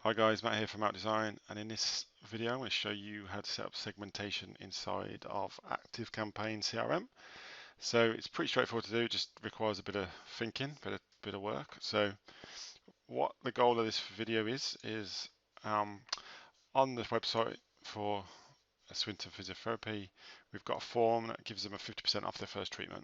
Hi guys, Matt here from Outdesign, and in this video I'm going to show you how to set up segmentation inside of ActiveCampaign CRM. So it's pretty straightforward to do, just requires a bit of thinking, bit of work. So what the goal of this video is on the website for Swinton Physiotherapy, we've got a form that gives them a 50% off their first treatment.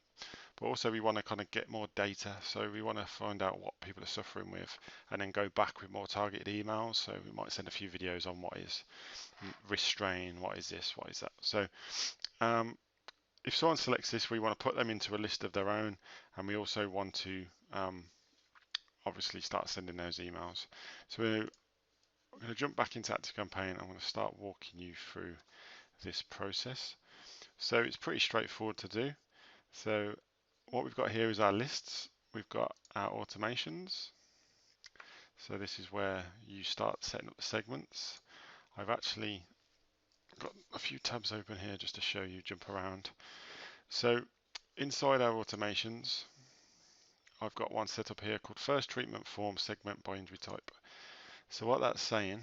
But also we want to kind of get more data, so we want to find out what people are suffering with and then go back with more targeted emails. So we might send a few videos on what is wrist strain, what is this, what is that. So if someone selects this, we want to put them into a list of their own, and we also want to obviously start sending those emails. So we're going to jump back into ActiveCampaign. I'm going to start walking you through this process. So it's pretty straightforward to do. So what we've got here is our lists. We've got our automations. So this is where you start setting up the segments. I've actually got a few tabs open here just to show you, jump around. So inside our automations, I've got one set up here called first treatment form segment by injury type. So what that's saying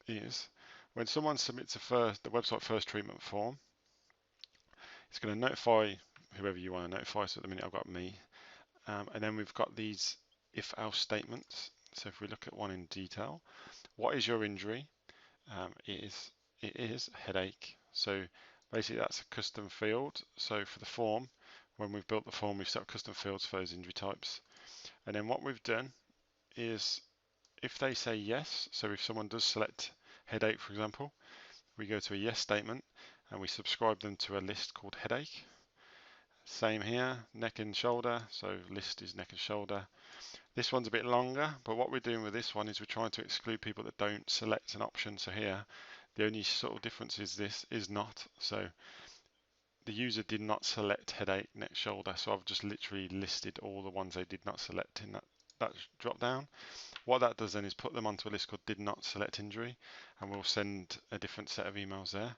is when someone submits the website first treatment form, it's going to notify whoever you want to notify. So at the minute I've got me. And then we've got these if-else statements. So if we look at one in detail, what is your injury? It is headache. So basically that's a custom field. So for the form, when we've built the form, we've set up custom fields for those injury types. And then what we've done is if they say yes, so if someone does select headache, for example, we go to a yes statement and we subscribe them to a list called headache. Same here, neck and shoulder, so list is neck and shoulder. This one's a bit longer, but what we're doing with this one is we're trying to exclude people that don't select an option. So here, the only sort of difference is this is not. So the user did not select headache, neck, shoulder. So I've just literally listed all the ones they did not select in that drop down. What that does then is put them onto a list called did not select injury, and we'll send a different set of emails there.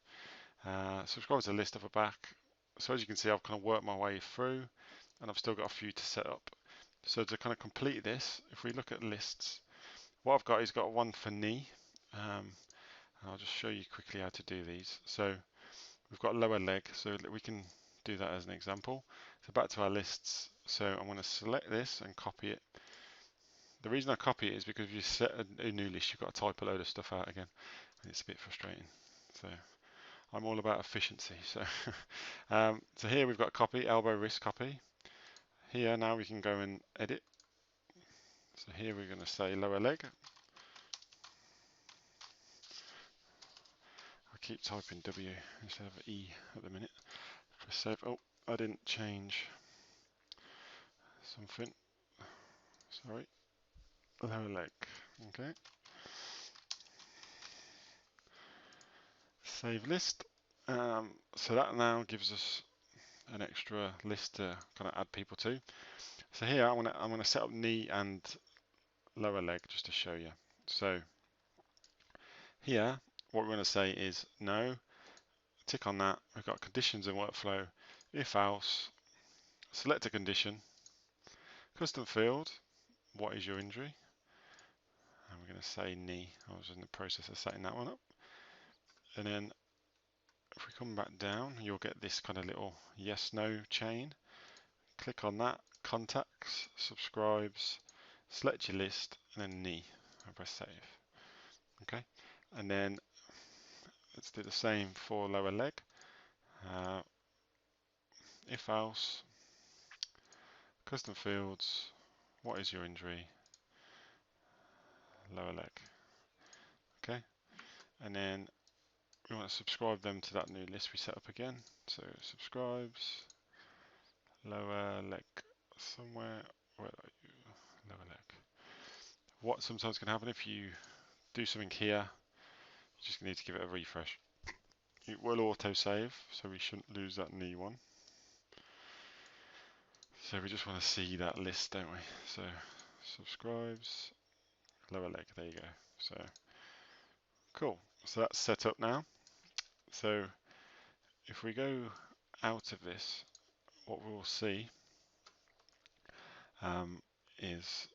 Subscribe to the list of a back. So as you can see, I've kind of worked my way through, and I've still got a few to set up. So to kind of complete this, if we look at lists, what I've got is got one for knee. I'll just show you quickly how to do these. So we've got lower leg, so we can do that as an example. So back to our lists. So I'm going to select this and copy it. The reason I copy it is because if you set a new list, you've got to type a load of stuff out again, and it's a bit frustrating. So I'm all about efficiency. So so here we've got copy, elbow, wrist copy. Here now we can go and edit. So here we're going to say lower leg. I keep typing W instead of E at the minute. Press save. Oh, I didn't change something. Sorry. Lower leg. Okay. Save list. So that now gives us an extra list to kind of add people to. So here I'm gonna set up knee and lower leg just to show you. So here what we're going to say is no. Tick on that. We've got conditions and workflow. If else, select a condition. Custom field. What is your injury? And we're going to say knee. I was in the process of setting that one up. And then if we come back down, you'll get this kind of little yes no chain. Click on that, contacts, subscribes, select your list, and then knee, and press save. Okay, and then let's do the same for lower leg. If else, custom fields, what is your injury? Lower leg. Okay, and then we want to subscribe them to that new list we set up again. So subscribes, lower leg somewhere. Where are you? Lower leg. What sometimes can happen if you do something here, you just need to give it a refresh. It will auto save, so we shouldn't lose that knee one. So we just want to see that list, don't we? So subscribes, lower leg, there you go. So cool. So that's set up now. So if we go out of this, what we'll see is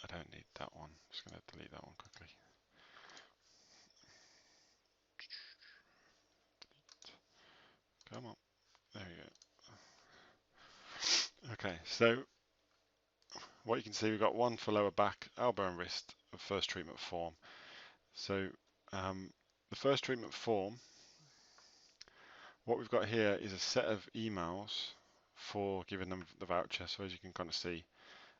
I don't need that one. I'm just going to delete that one quickly. So what you can see, we've got one for lower back, elbow and wrist of first treatment form. So the first treatment form, what we've got here is a set of emails for giving them the voucher. So as you can kind of see,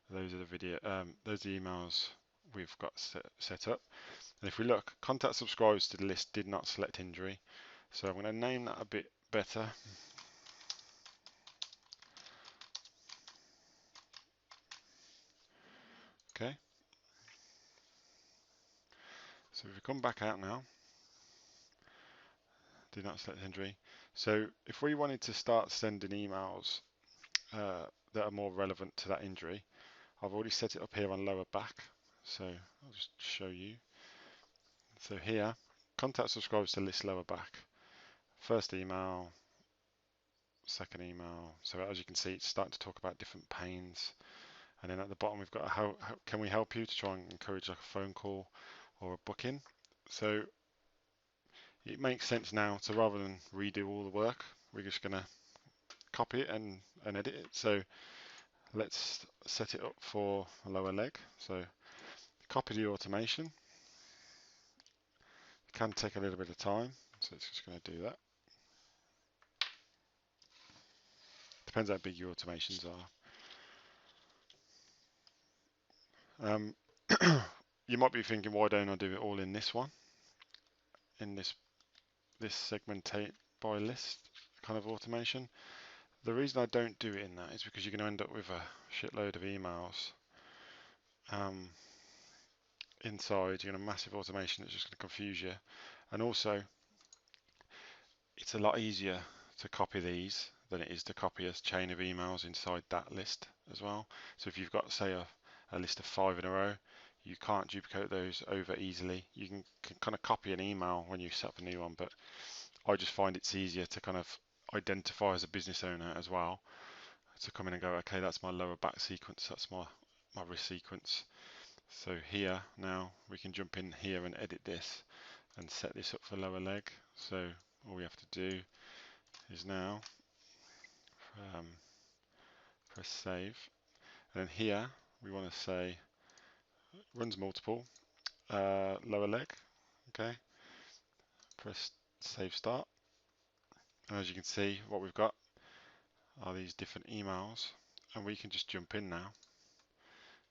those are the emails we've got set up. And if we look, contact subscribers to the list did not select injury. So I'm going to name that a bit better. Okay. So if we come back out now, did not select injury. So if we wanted to start sending emails that are more relevant to that injury, I've already set it up here on lower back. So I'll just show you. So here, contact subscribers to list lower back. First email, second email. So as you can see, it's starting to talk about different pains. And then at the bottom, we've got how can we help you, to try and encourage like a phone call or a booking. So it makes sense now to, rather than redo all the work, we're just going to copy it and edit it. So let's set it up for a lower leg. So copy the automation. It can take a little bit of time, so it's just going to do that. Depends how big your automations are. You might be thinking, why don't I do it all in this one, in this segmentate by list kind of automation? The reason I don't do it in that is because you're going to end up with a shitload of emails inside. You're going to have massive automation that's just going to confuse you, and also it's a lot easier to copy these than it is to copy a chain of emails inside that list as well. So if you've got, say, a list of 5 in a row, you can't duplicate those over easily. You can kind of copy an email when you set up a new one, but I just find it's easier to kind of identify as a business owner as well, to come in and go, okay, that's my lower back sequence, that's my wrist sequence. So here now we can jump in here and edit this and set this up for lower leg. So all we have to do is now press save, and then here we want to say runs multiple, lower leg. Okay, press save start, and as you can see, what we've got are these different emails, and we can just jump in now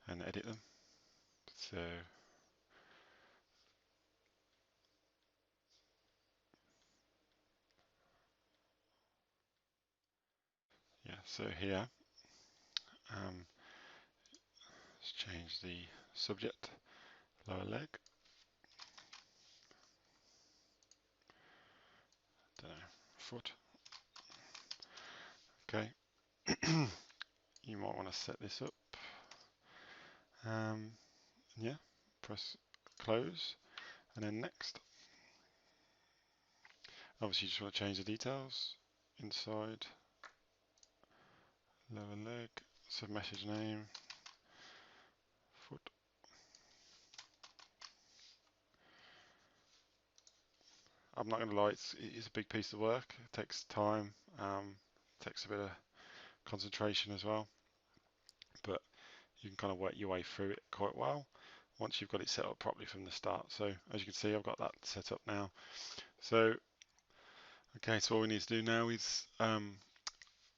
and edit them. So yeah, so here let's change the subject, lower leg. Don't know, foot. Okay. You might want to set this up. Yeah, press close, and then next. Obviously, you just want to change the details inside, lower leg, sub message name, foot. I'm not going to lie, it's a big piece of work. It takes time, takes a bit of concentration as well, but you can kind of work your way through it quite well once you've got it set up properly from the start. So as you can see, I've got that set up now. So okay, so all we need to do now is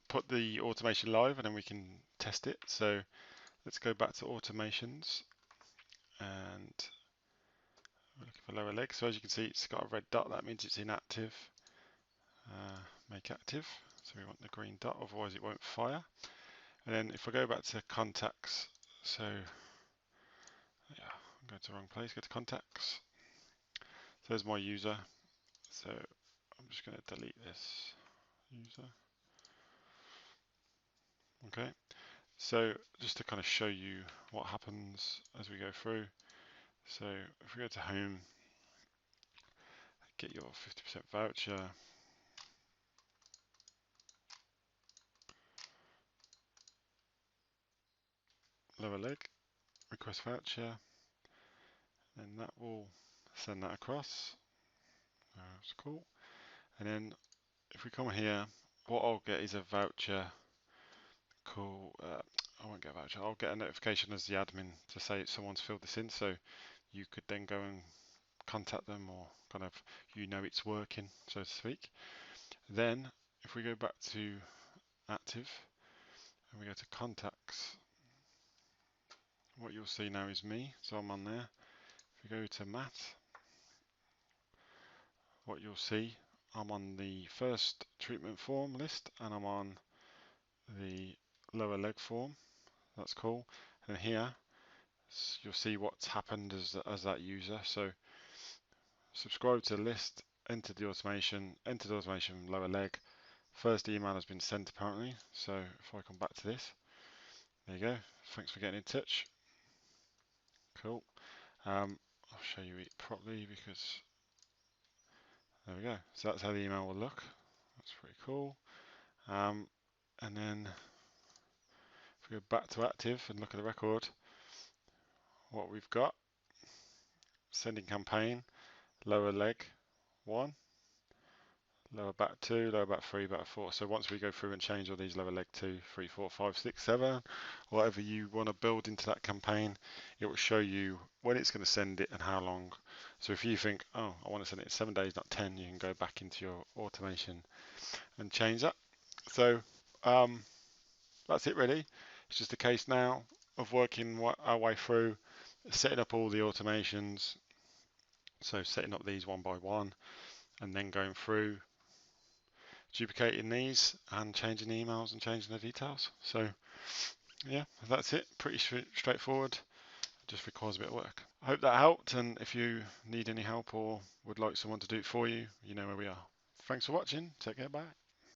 put the automation live, and then we can test it. So let's go back to automations, and we're looking for lower leg. So as you can see, it's got a red dot. That means it's inactive. Make active. So we want the green dot, otherwise it won't fire. And then if I go back to contacts, so yeah, I'm going to the wrong place. Go to contacts. So there's my user. So I'm just going to delete this user. Okay. So just to kind of show you what happens as we go through. So if we go to home, get your 50% voucher. Lower leg, request voucher, and that will send that across. That's cool. And then if we come here, what I'll get is a voucher Cool. I won't get a voucher. I'll get a notification as the admin to say someone's filled this in, so you could then go and contact them, or kind of it's working, so to speak. Then if we go back to active and we go to contacts, what you'll see now is me, so I'm on there. If we go to Matt, what you'll see, I'm on the first treatment form list and I'm on the lower leg form. That's cool. And here you'll see what's happened as that user. So subscribe to the list, enter the automation lower leg. First email has been sent apparently. So if I come back to this, there you go. Thanks for getting in touch. Cool. I'll show you it properly because there we go. So that's how the email will look. That's pretty cool. And then if we go back to active and look at the record, what we've got, sending campaign, lower leg 1, lower back 2, lower back 3, back 4. So once we go through and change all these lower leg 2, 3, 4, 5, 6, 7, whatever you want to build into that campaign, it will show you when it's going to send it and how long. So if you think, oh, I want to send it in 7 days, not 10, you can go back into your automation and change that. So that's it really. It's just a case now of working our way through, setting up all the automations. So setting up these one by one and then going through, duplicating these and changing the emails and changing the details. So yeah, that's it. Pretty straightforward. Just requires a bit of work. I hope that helped, and if you need any help or would like someone to do it for you, you know where we are. Thanks for watching. Take care. Bye.